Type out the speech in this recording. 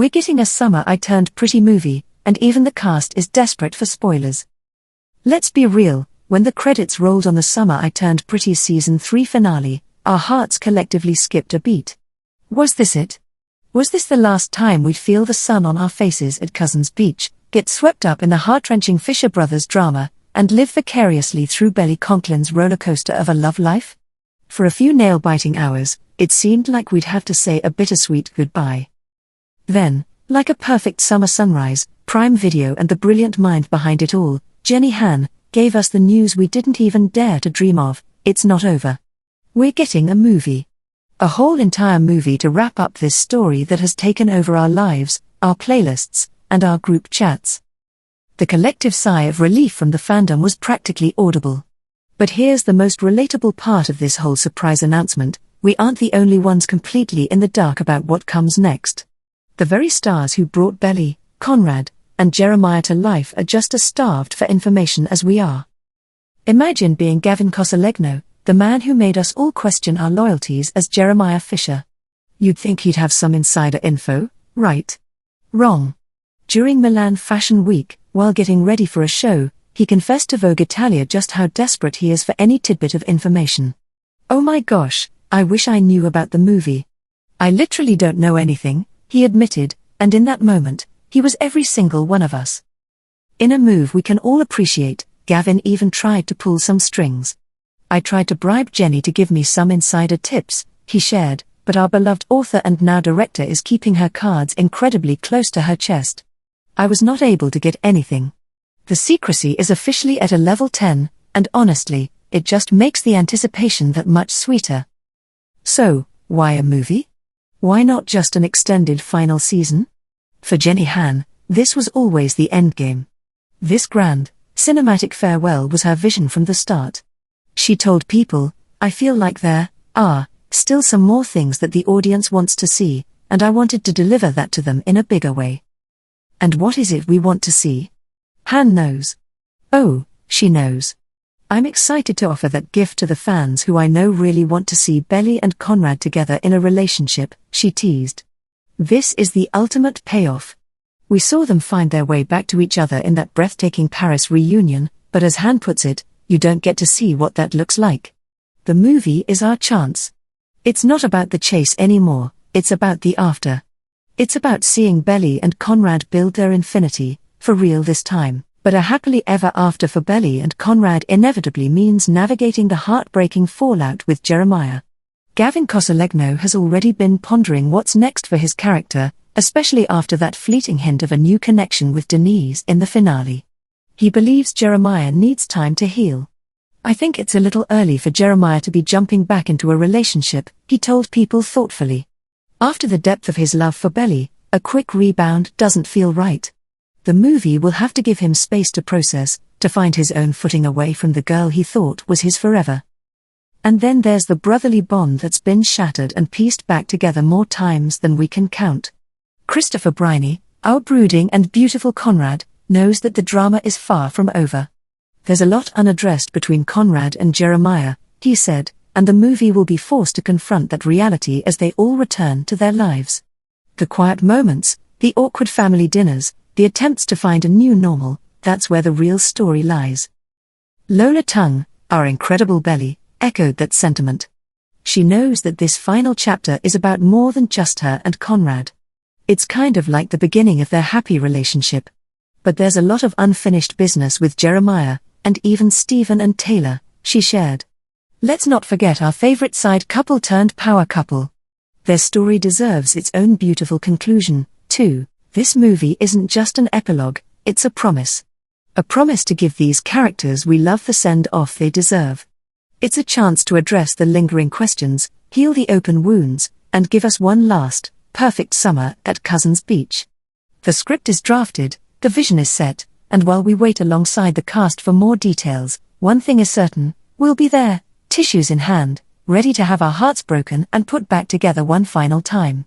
We're getting a Summer I Turned Pretty movie, and even the cast is desperate for spoilers. Let's be real, when the credits rolled on the Summer I Turned Pretty Season 3 finale, our hearts collectively skipped a beat. Was this it? Was this the last time we'd feel the sun on our faces at Cousins Beach, get swept up in the heart-wrenching Fisher Brothers drama, and live vicariously through Belly Conklin's rollercoaster of a love life? For a few nail-biting hours, it seemed like we'd have to say a bittersweet goodbye. Then, like a perfect summer sunrise, Prime Video and the brilliant mind behind it all, Jenny Han, gave us the news we didn't even dare to dream of: it's not over. We're getting a movie. A whole entire movie to wrap up this story that has taken over our lives, our playlists, and our group chats. The collective sigh of relief from the fandom was practically audible. But here's the most relatable part of this whole surprise announcement: we aren't the only ones completely in the dark about what comes next. The very stars who brought Belly, Conrad, and Jeremiah to life are just as starved for information as we are. Imagine being Gavin Casalegno, the man who made us all question our loyalties as Jeremiah Fisher. You'd think he'd have some insider info, right? Wrong. During Milan Fashion Week, while getting ready for a show, he confessed to Vogue Italia just how desperate he is for any tidbit of information. "Oh my gosh, I wish I knew about the movie. I literally don't know anything," he admitted, and in that moment, he was every single one of us. In a move we can all appreciate, Gavin even tried to pull some strings. "I tried to bribe Jenny to give me some insider tips," he shared, "but our beloved author and now director is keeping her cards incredibly close to her chest. I was not able to get anything." The secrecy is officially at a level 10, and honestly, it just makes the anticipation that much sweeter. So, why a movie? Why not just an extended final season? For Jenny Han, this was always the endgame. This grand, cinematic farewell was her vision from the start. She told people, "I feel like there are still some more things that the audience wants to see, and I wanted to deliver that to them in a bigger way." And what is it we want to see? Han knows. Oh, she knows. "I'm excited to offer that gift to the fans who I know really want to see Belly and Conrad together in a relationship," she teased. This is the ultimate payoff. We saw them find their way back to each other in that breathtaking Paris reunion, but as Han puts it, you don't get to see what that looks like. The movie is our chance. It's not about the chase anymore, it's about the after. It's about seeing Belly and Conrad build their infinity, for real this time. But a happily ever after for Belly and Conrad inevitably means navigating the heartbreaking fallout with Jeremiah. Gavin Casalegno has already been pondering what's next for his character, especially after that fleeting hint of a new connection with Denise in the finale. He believes Jeremiah needs time to heal. "I think it's a little early for Jeremiah to be jumping back into a relationship," he told people thoughtfully. "After the depth of his love for Belly, a quick rebound doesn't feel right. The movie will have to give him space to process, to find his own footing away from the girl he thought was his forever." And then there's the brotherly bond that's been shattered and pieced back together more times than we can count. Christopher Briney, our brooding and beautiful Conrad, knows that the drama is far from over. "There's a lot unaddressed between Conrad and Jeremiah," he said, "and the movie will be forced to confront that reality as they all return to their lives. The quiet moments, the awkward family dinners, the attempts to find a new normal, that's where the real story lies." Lola Tung, our incredible Belly, echoed that sentiment. She knows that this final chapter is about more than just her and Conrad. It's kind of like the beginning of their happy relationship. But there's a lot of unfinished business with Jeremiah, and even Stephen and Taylor, she shared. "Let's not forget our favorite side couple turned power couple. Their story deserves its own beautiful conclusion, too. This movie isn't just an epilogue, it's a promise. A promise to give these characters we love the send-off they deserve. It's a chance to address the lingering questions, heal the open wounds, and give us one last, perfect summer at Cousins Beach." The script is drafted, the vision is set, and while we wait alongside the cast for more details, one thing is certain: we'll be there, tissues in hand, ready to have our hearts broken and put back together one final time.